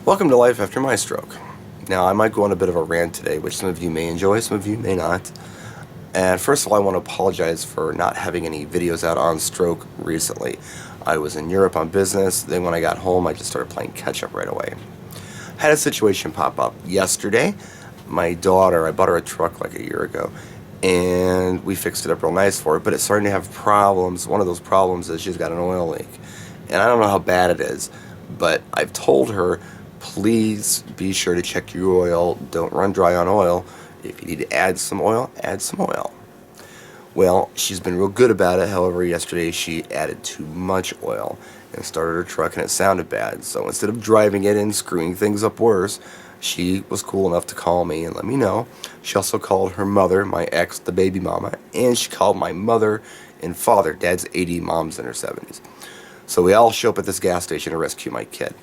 Welcome to Life After My Stroke. Now, I might go on a bit of a rant today, which some of you may enjoy, some of you may not. And first of all, I want to apologize for not having any videos out on stroke recently. I was in Europe on business, then when I got home, I just started playing catch-up right away. Had a situation pop up yesterday. My daughter, I bought her a truck like a year ago, and we fixed it up real nice for her, but it's starting to have problems. One of those problems is she's got an oil leak. And I don't know how bad it is, but I've told her, please be sure to check your oil. Don't run dry on oil. If you need to add some oil, add some oil. Well, she's been real good about it. However, yesterday she added too much oil and started her truck, and it sounded bad. So instead of driving it and screwing things up worse, she was cool enough to call me and let me know. She also called her mother, my ex, the baby mama, and she called my mother and father. Dad's 80, mom's in her 70s. So we all show up at this gas station to rescue my kid.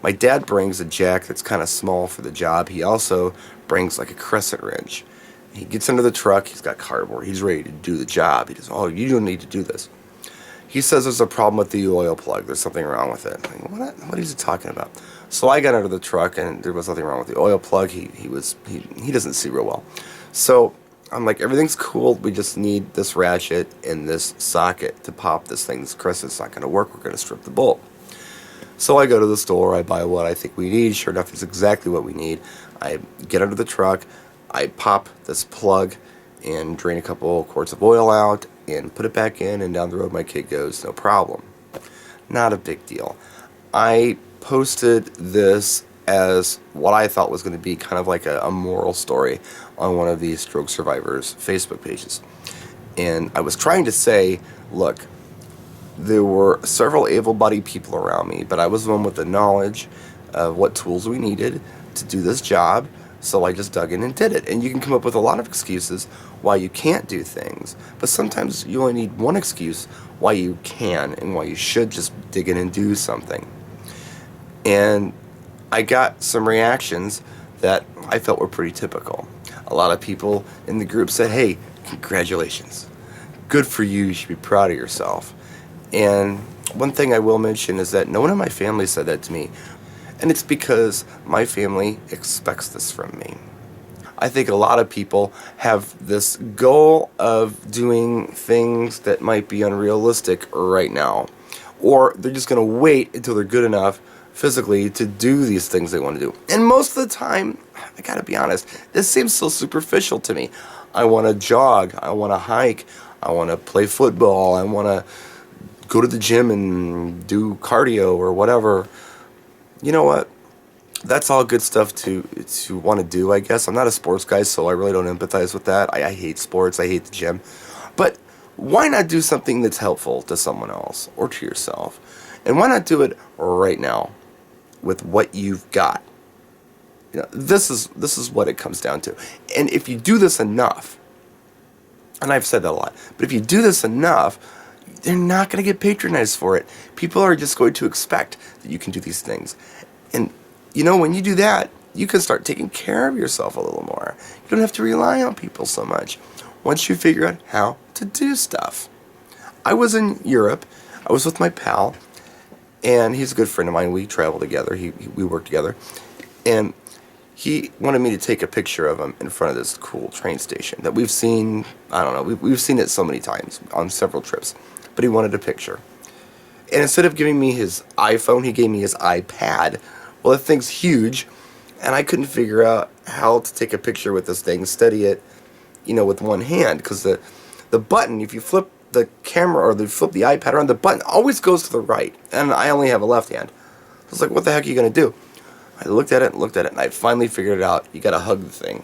My dad brings a jack that's kind of small for the job. He also brings like a crescent wrench. He gets into the truck. He's got cardboard. He's ready to do the job. He says, "Oh, you don't need to do this." He says there's a problem with the oil plug. There's something wrong with it. I'm like, what is he talking about? So I got out of the truck, and there was nothing wrong with the oil plug. He doesn't see real well. So I'm like, everything's cool. We just need this ratchet and this socket to pop this thing. This crescent's not going to work. We're going to strip the bolt. So I go to the store, I buy what I think we need. Sure enough, it's exactly what we need. I get under the truck, I pop this plug and drain a couple quarts of oil out and put it back in, and down the road my kid goes, no problem. Not a big deal. I posted this as what I thought was going to be kind of like a moral story on one of these stroke survivors' Facebook pages. And I was trying to say, look, there were several able-bodied people around me, but I was the one with the knowledge of what tools we needed to do this job, so I just dug in and did it. And you can come up with a lot of excuses why you can't do things, but sometimes you only need one excuse why you can and why you should just dig in and do something. And I got some reactions that I felt were pretty typical. A lot of people in the group said, "Hey, congratulations. Good for you. You should be proud of yourself." And one thing I will mention is that no one in my family said that to me. And it's because my family expects this from me. I think a lot of people have this goal of doing things that might be unrealistic right now. Or they're just going to wait until they're good enough physically to do these things they want to do. And most of the time, I gotta be honest, this seems so superficial to me. I want to jog, I want to hike, I want to play football, I want to go to the gym and do cardio or whatever. You know what? That's all good stuff to want to do, I guess. I'm not a sports guy, so I really don't empathize with that. I hate sports. I hate the gym. But why not do something that's helpful to someone else or to yourself? And why not do it right now with what you've got? You know, this is what it comes down to. And if you do this enough, and I've said that a lot, but if you do this enough, they're not going to get patronized for it. People are just going to expect that you can do these things. And, you know, when you do that, you can start taking care of yourself a little more. You don't have to rely on people so much once you figure out how to do stuff. I was in Europe. I was with my pal, and he's a good friend of mine. We travel together. We work together. And he wanted me to take a picture of him in front of this cool train station that we've seen. I don't know. We've seen it so many times on several trips. But he wanted a picture. And instead of giving me his iPhone, he gave me his iPad. Well, that thing's huge, and I couldn't figure out how to take a picture with this thing, steady it, you know, with one hand, because the button, if you flip the camera or flip the iPad around, the button always goes to the right, and I only have a left hand. I was like, what the heck are you going to do? I looked at it, and I finally figured it out. You got to hug the thing.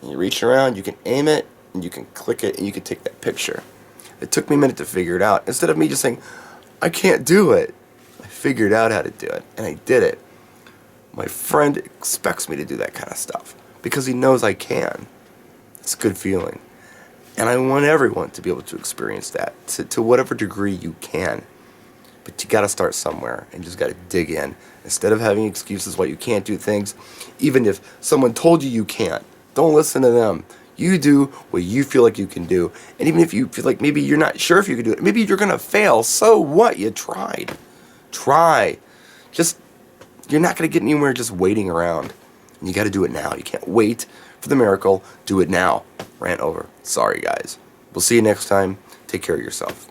And you reach around, you can aim it, and you can click it, and you can take that picture. It took me a minute to figure it out. Instead of me just saying, I can't do it, I figured out how to do it, and I did it. My friend expects me to do that kind of stuff because he knows I can. It's a good feeling. And I want everyone to be able to experience that to whatever degree you can. But you got to start somewhere and just got to dig in. Instead of having excuses why you can't do things, even if someone told you can't, don't listen to them. You do what you feel like you can do. And even if you feel like maybe you're not sure if you can do it, maybe you're going to fail. So what? You tried. Try. Just You're not going to get anywhere just waiting around. And you got to do it now. You can't wait for the miracle. Do it now. Rant over. Sorry, guys. We'll see you next time. Take care of yourself.